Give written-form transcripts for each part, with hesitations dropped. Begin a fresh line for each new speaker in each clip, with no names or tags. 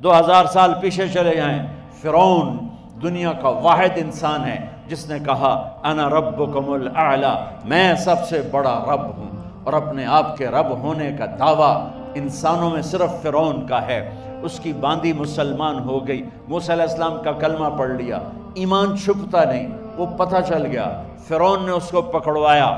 2000 سال پیچھے چلے جائیں، فرعون دنیا کا واحد انسان ہے جس نے کہا انا ربکم الاعلی، میں سب سے بڑا رب ہوں، اور اپنے آپ کے رب ہونے کا دعویٰ انسانوں میں صرف فرعون کا ہے۔ اس کی باندی مسلمان ہو گئی، موسیٰ علیہ السلام کا کلمہ پڑھ لیا، ایمان چھپتا نہیں، وہ پتہ چل گیا، فرعون نے اس کو پکڑوایا،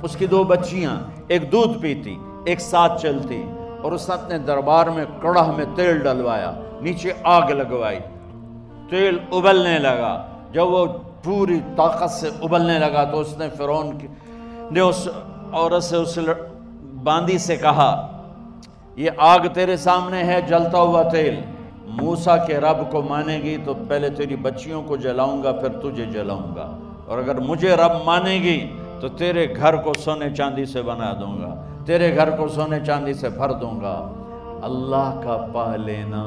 اس کی 2 بچیاں، ایک دودھ پیتی ایک ساتھ چلتی، اور اس نے اپنے دربار میں کڑاہ میں تیل ڈلوایا، نیچے آگ لگوائی، تیل ابلنے لگا، جب وہ پوری طاقت سے ابلنے لگا تو اس نے فرعون نے اس عورت سے، اس باندی سے کہا یہ آگ تیرے سامنے ہے، جلتا ہوا تیل، موسیٰ کے رب کو مانے گی تو پہلے تیری بچیوں کو جلاؤں گا پھر تجھے جلاؤں گا، اور اگر مجھے رب مانے گی تو تیرے گھر کو سونے چاندی سے بنا دوں گا، تیرے گھر کو سونے چاندی سے بھر دوں گا۔ اللہ کا پا لینا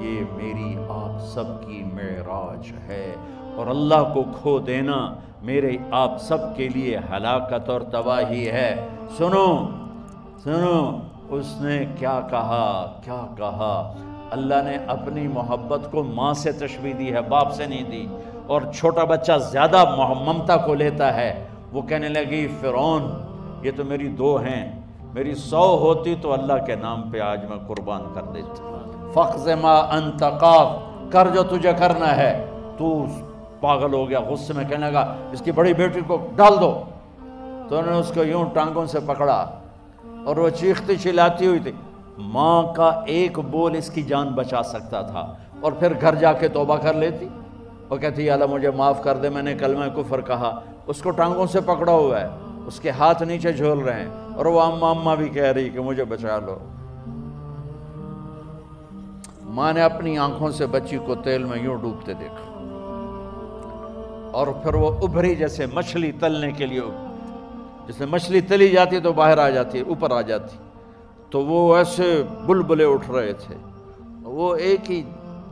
یہ میری آپ سب کی معراج ہے، اور اللہ کو کھو دینا میرے آپ سب کے لیے ہلاکت اور تباہی ہے۔ سنو سنو، اس نے کیا کہا، اللہ نے اپنی محبت کو ماں سے تشبیہ دی ہے، باپ سے نہیں دی، اور چھوٹا بچہ زیادہ ممتا کو لیتا ہے۔ وہ کہنے لگی فرعون یہ تو میری 2 ہیں، میری 100 ہوتی تو اللہ کے نام پہ آج میں قربان کر دیتی۔ فَقْضِ مَا أَنْتَ قَاضٍ، کر جو تجھے کرنا ہے۔ تو پاگل ہو گیا، غصے میں کہنے لگا اس کی بڑی بیٹی کو ڈال دو، تو انہوں نے اس کو یوں ٹانگوں سے پکڑا، اور وہ چیختی چلاتی ہوئی تھی۔ ماں کا ایک بول اس کی جان بچا سکتا تھا، اور پھر گھر جا کے توبہ کر لیتی، وہ کہتی یا اللہ مجھے معاف کر دے، میں نے کلمہ کفر کہا۔ اس کو ٹانگوں سے پکڑا ہوا ہے، اس کے ہاتھ نیچے جھول رہے ہیں، اور وہ اماں بھی کہہ رہی کہ مجھے بچا لو۔ ماں نے اپنی آنکھوں سے بچی کو تیل میں یوں ڈوبتے دیکھا، اور پھر وہ ابھری جیسے مچھلی تلنے کے لیے، جیسے مچھلی تلی جاتی تو باہر آ جاتی، اوپر آ جاتی، تو وہ ایسے بلبلے اٹھ رہے تھے۔ وہ ایک ہی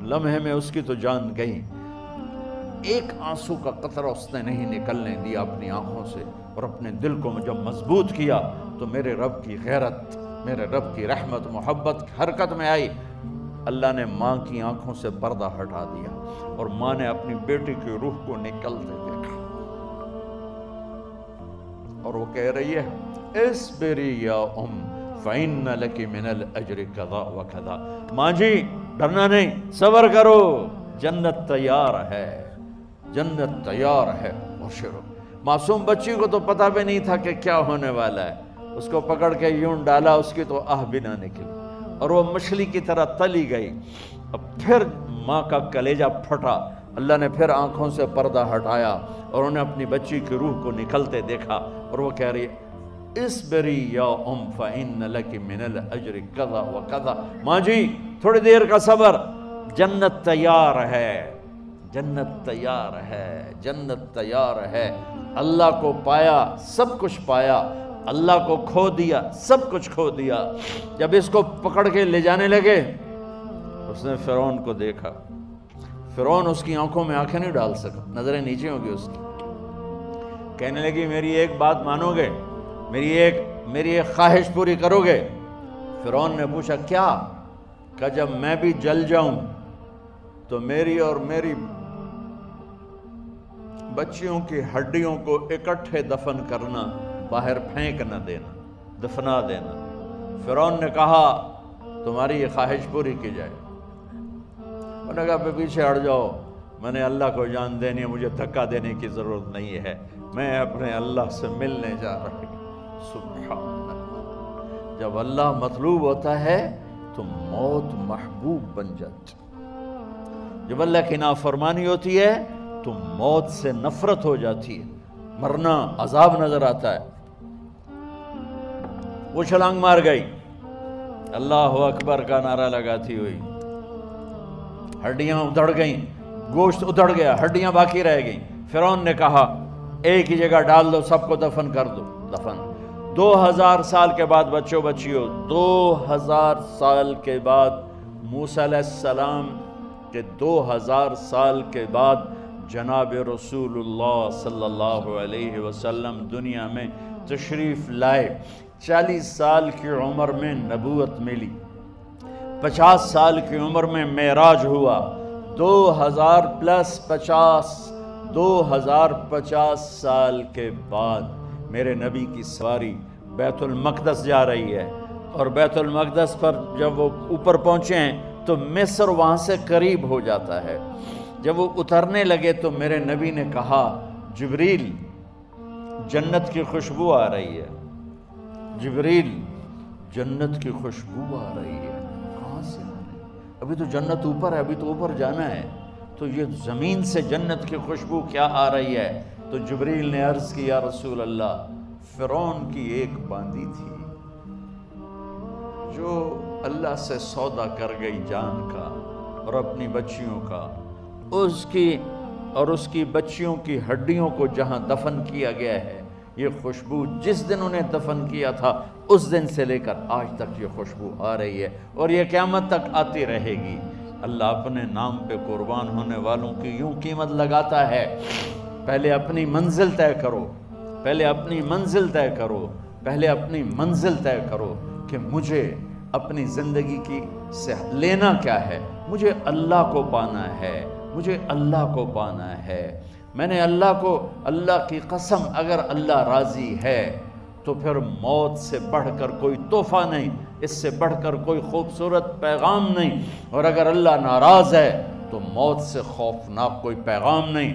لمحے میں اس کی تو جان گئی، ایک آنسو کا قطرہ اس نے نہیں نکلنے دیا اپنی آنکھوں سے، اور اپنے دل کو جب مضبوط کیا تو میرے رب کی غیرت، میرے رب کی رحمت محبت حرکت میں آئی۔ اللہ نے ماں کی آنکھوں سے پردہ ہٹا دیا، اور ماں نے اپنی بیٹی کی روح کو نکلتے دیکھا، اور وہ کہہ رہی ہے اصبری یا فإن لک من الأجر کذا وکذا، ماں جی ڈرنا نہیں، صبر کرو، جنت تیار ہے، جنت تیار ہے، بشرو۔ معصوم بچی کو تو پتہ بھی نہیں تھا کہ کیا ہونے والا ہے، اس کو پکڑ کے یوں ڈالا، اس کی تو آہ بھی نہ نکلی، اور وہ مچھلی کی طرح تلی گئی۔ اب پھر ماں کا کلیجہ پھٹا، اللہ نے پھر آنکھوں سے پردہ ہٹایا، اور انہیں اپنی بچی کی روح کو نکلتے دیکھا، اور وہ کہہ رہی ہے اصبری یا فإن لک من الأجر کذا وکذا، ماں جی تھوڑی دیر کا صبر، جنت تیار ہے، جنت تیار ہے، جنت تیار ہے۔ اللہ کو پایا سب کچھ پایا، اللہ کو کھو دیا سب کچھ کھو دیا۔ جب اس کو پکڑ کے لے جانے لگے، اس نے فرعون کو دیکھا، فرعون اس کی آنکھوں میں آنکھیں نہیں ڈال سکا، نظریں نیچے ہوں گی اس کی۔ کہنے لگی میری ایک بات مانو گے، میری ایک خواہش پوری کرو گے؟ فرعون نے پوچھا کیا؟ کہ جب میں بھی جل جاؤں تو میری اور میری بچیوں کی ہڈیوں کو اکٹھے دفن کرنا، باہر پھینک نہ دینا، دفنا دینا۔ فرعون نے کہا تمہاری یہ خواہش پوری کی جائے۔ انہوں نے کہا پیچھے ہٹ جاؤ، میں نے اللہ کو جان دینی ہے، مجھے دھکا دینے کی ضرورت نہیں ہے، میں اپنے اللہ سے ملنے جا رہا ہوں۔ سبحان اللہ، جب اللہ مطلوب ہوتا ہے تو موت محبوب بن جاتی، جب اللہ کی نافرمانی ہوتی ہے تو موت سے نفرت ہو جاتی ہے، مرنا عذاب نظر آتا ہے۔ وہ چھلانگ مار گئی، اللہ اکبر کا نعرہ لگاتی ہوئی، ہڈیاں ادھڑ گئیں، گوشت ادھڑ گیا، ہڈیاں باقی رہ گئیں۔ فرعون نے کہا ایک ہی جگہ ڈال دو، سب کو دفن کر دو۔ دفن 2000 سال کے بعد، بچوں بچیوں 2000 سال کے بعد، موسیٰ علیہ السلام کے 2000 سال کے بعد جناب رسول اللہ صلی اللہ علیہ وسلم دنیا میں تشریف لائے۔ 40 سال کی عمر میں نبوت ملی، 50 سال کی عمر میں معراج ہوا، 2050 سال کے بعد میرے نبی کی سواری بیت المقدس جا رہی ہے، اور بیت المقدس پر جب وہ اوپر پہنچے ہیں تو مصر وہاں سے قریب ہو جاتا ہے۔ جب وہ اترنے لگے تو میرے نبی نے کہا جبریل جنت کی خوشبو آ رہی ہے، جبریل جنت کی خوشبو آ رہی ہے، کہاں سے آ رہی ہے؟ ابھی تو جنت اوپر ہے، ابھی تو اوپر جانا ہے، تو یہ زمین سے جنت کی خوشبو کیا آ رہی ہے؟ تو جبریل نے عرض کی یا رسول اللہ، فرعون کی ایک باندی تھی جو اللہ سے سودا کر گئی جان کا اور اپنی بچیوں کا، اس کی بچیوں کی ہڈیوں کو جہاں دفن کیا گیا ہے، یہ خوشبو جس دن انہیں دفن کیا تھا اس دن سے لے کر آج تک یہ خوشبو آ رہی ہے، اور یہ قیامت تک آتی رہے گی۔ اللہ اپنے نام پہ قربان ہونے والوں کی یوں قیمت لگاتا ہے، پہلے اپنی منزل طے کرو، پہلے اپنی منزل طے کرو، پہلے اپنی منزل طے کرو کہ مجھے اپنی زندگی کی سے لینا کیا ہے، مجھے اللہ کو پانا ہے، مجھے اللہ کو پانا ہے۔ میں نے اللہ کی قسم، اگر اللہ راضی ہے تو پھر موت سے بڑھ کر کوئی تحفہ نہیں، اس سے بڑھ کر کوئی خوبصورت پیغام نہیں، اور اگر اللہ ناراض ہے تو موت سے خوفناک کوئی پیغام نہیں۔